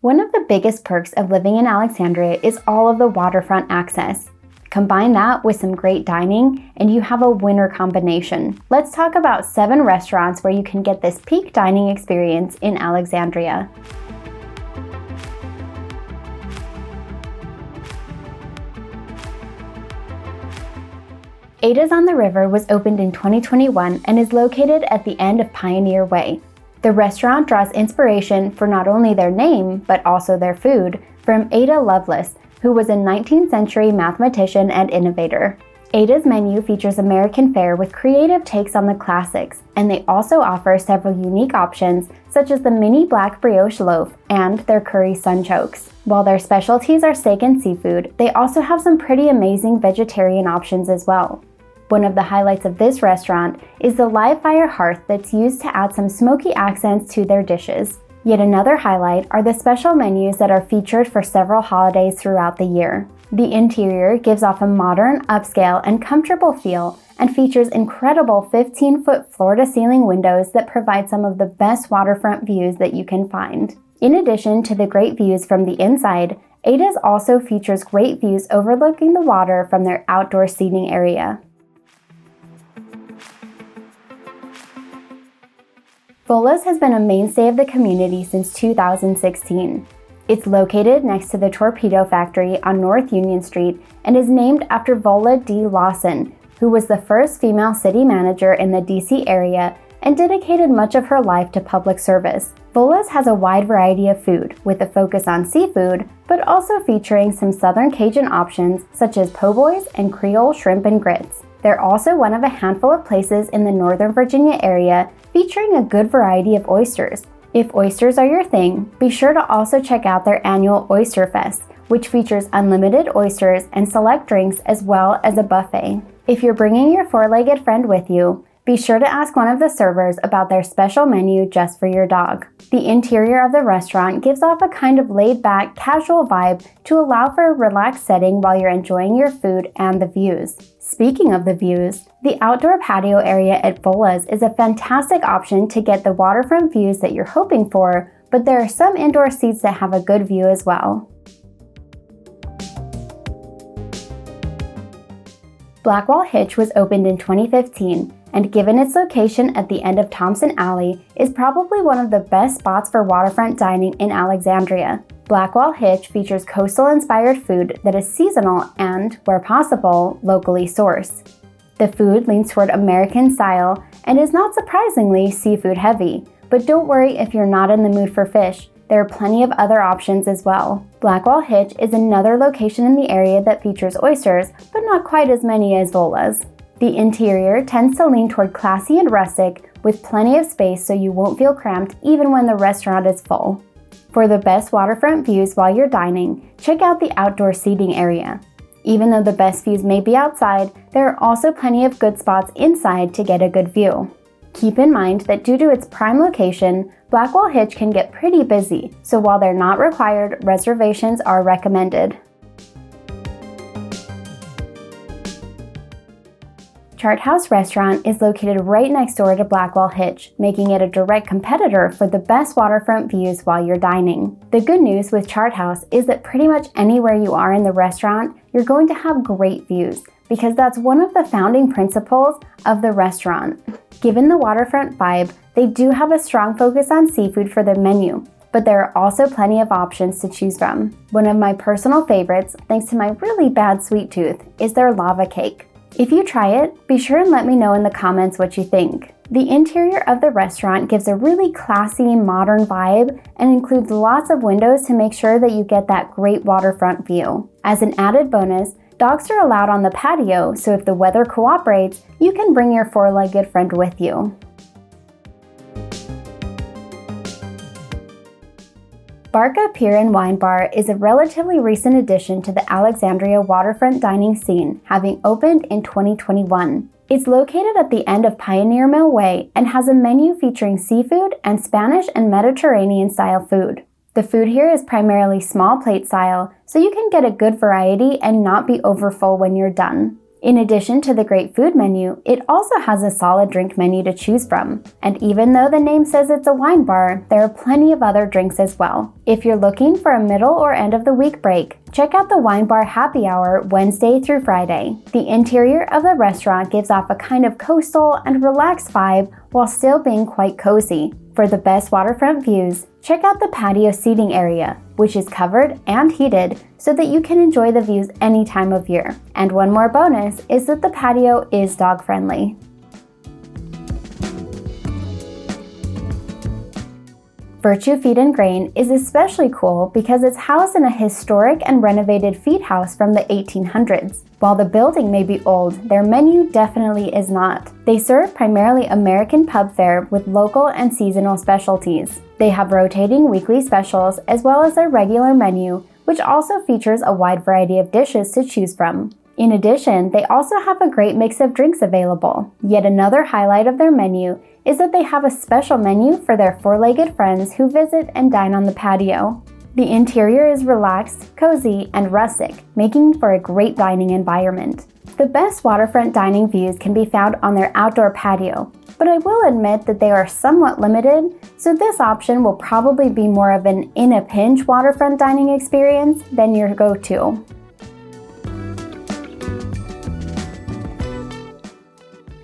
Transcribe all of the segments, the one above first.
One of the biggest perks of living in Alexandria is all of the waterfront access. Combine that with some great dining, and you have a winner combination. Let's talk about 7 restaurants where you can get this peak dining experience in Alexandria. Ada's on the River was opened in 2021 and is located at the end of Pioneer Way. The restaurant draws inspiration for not only their name, but also their food, from Ada Lovelace, who was a 19th century mathematician and innovator. Ada's menu features American fare with creative takes on the classics, and they also offer several unique options such as the mini black brioche loaf and their curry sunchokes. While their specialties are steak and seafood, they also have some pretty amazing vegetarian options as well. One of the highlights of this restaurant is the live fire hearth that's used to add some smoky accents to their dishes. Yet another highlight are the special menus that are featured for several holidays throughout the year. The interior gives off a modern, upscale, and comfortable feel and features incredible 15-foot floor-to-ceiling windows that provide some of the best waterfront views that you can find. In addition to the great views from the inside, Ada's also features great views overlooking the water from their outdoor seating area. Vola's has been a mainstay of the community since 2016. It's located next to the Torpedo Factory on North Union Street and is named after Vola D. Lawson, who was the first female city manager in the DC area and dedicated much of her life to public service. Vola's has a wide variety of food, with a focus on seafood, but also featuring some Southern Cajun options such as po' boys and Creole shrimp and grits. They're also one of a handful of places in the Northern Virginia area featuring a good variety of oysters. If oysters are your thing, be sure to also check out their annual Oyster Fest, which features unlimited oysters and select drinks as well as a buffet. If you're bringing your 4-legged friend with you, be sure to ask one of the servers about their special menu just for your dog. The interior of the restaurant gives off a kind of laid-back, casual vibe to allow for a relaxed setting while you're enjoying your food and the views. Speaking of the views, the outdoor patio area at Vola's is a fantastic option to get the waterfront views that you're hoping for, but there are some indoor seats that have a good view as well. Blackwall Hitch was opened in 2015, and given its location at the end of Thompson Alley, is probably one of the best spots for waterfront dining in Alexandria. Blackwall Hitch features coastal-inspired food that is seasonal and, where possible, locally sourced. The food leans toward American style and is not surprisingly seafood heavy, but don't worry if you're not in the mood for fish. There are plenty of other options as well. Blackwall Hitch is another location in the area that features oysters, but not quite as many as Vola's. The interior tends to lean toward classy and rustic, with plenty of space so you won't feel cramped even when the restaurant is full. For the best waterfront views while you're dining, check out the outdoor seating area. Even though the best views may be outside, there are also plenty of good spots inside to get a good view. Keep in mind that due to its prime location, Blackwall Hitch can get pretty busy, so while they're not required, reservations are recommended. Chart House Restaurant is located right next door to Blackwall Hitch, making it a direct competitor for the best waterfront views while you're dining. The good news with Chart House is that pretty much anywhere you are in the restaurant, you're going to have great views, because that's one of the founding principles of the restaurant. Given the waterfront vibe, they do have a strong focus on seafood for their menu, but there are also plenty of options to choose from. One of my personal favorites, thanks to my really bad sweet tooth, is their lava cake. If you try it, be sure and let me know in the comments what you think. The interior of the restaurant gives a really classy, modern vibe and includes lots of windows to make sure that you get that great waterfront view. As an added bonus, dogs are allowed on the patio, so if the weather cooperates, you can bring your 4-legged friend with you. Barca Pier and Wine Bar is a relatively recent addition to the Alexandria waterfront dining scene, having opened in 2021. It's located at the end of Pioneer Mill Way and has a menu featuring seafood and Spanish and Mediterranean style food. The food here is primarily small plate style, so you can get a good variety and not be overfull when you're done. In addition to the great food menu, it also has a solid drink menu to choose from. And even though the name says it's a wine bar, there are plenty of other drinks as well. If you're looking for a middle or end of the week break, check out the wine bar happy hour Wednesday through Friday. The interior of the restaurant gives off a kind of coastal and relaxed vibe while still being quite cozy. For the best waterfront views, check out the patio seating area, which is covered and heated so that you can enjoy the views any time of year. And one more bonus is that the patio is dog friendly. Virtue Feed and Grain is especially cool because it's housed in a historic and renovated feed house from the 1800s. While the building may be old, their menu definitely is not. They serve primarily American pub fare with local and seasonal specialties. They have rotating weekly specials as well as their regular menu, which also features a wide variety of dishes to choose from. In addition, they also have a great mix of drinks available. Yet another highlight of their menu is that they have a special menu for their four-legged friends who visit and dine on the patio. The interior is relaxed, cozy, and rustic, making for a great dining environment. The best waterfront dining views can be found on their outdoor patio, but I will admit that they are somewhat limited, so this option will probably be more of an in-a-pinch waterfront dining experience than your go-to.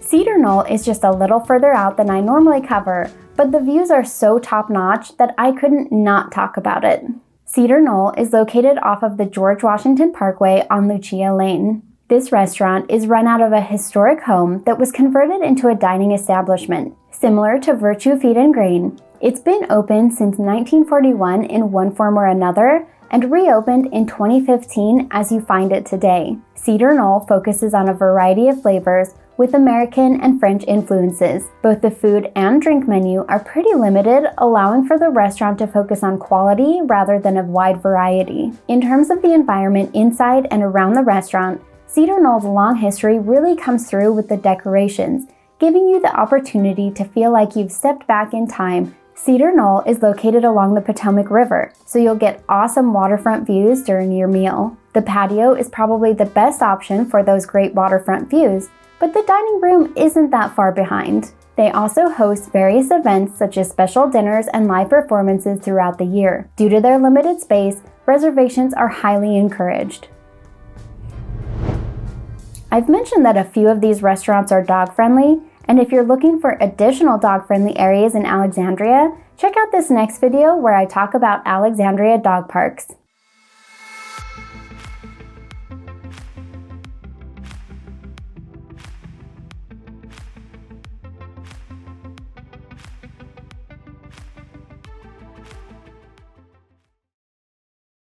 Cedar Knoll is just a little further out than I normally cover, but the views are so top-notch that I couldn't not talk about it. Cedar Knoll is located off of the George Washington Parkway on Lucia Lane. This restaurant is run out of a historic home that was converted into a dining establishment. Similar to Virtue Feed and Grain, it's been open since 1941 in one form or another and reopened in 2015 as you find it today. Cedar Knoll focuses on a variety of flavors with American and French influences. Both the food and drink menu are pretty limited, allowing for the restaurant to focus on quality rather than a wide variety. In terms of the environment inside and around the restaurant, Cedar Knoll's long history really comes through with the decorations, giving you the opportunity to feel like you've stepped back in time. Cedar Knoll is located along the Potomac River, so you'll get awesome waterfront views during your meal. The patio is probably the best option for those great waterfront views, but the dining room isn't that far behind. They also host various events such as special dinners and live performances throughout the year. Due to their limited space, reservations are highly encouraged. I've mentioned that a few of these restaurants are dog-friendly, and if you're looking for additional dog-friendly areas in Alexandria, check out this next video where I talk about Alexandria dog parks.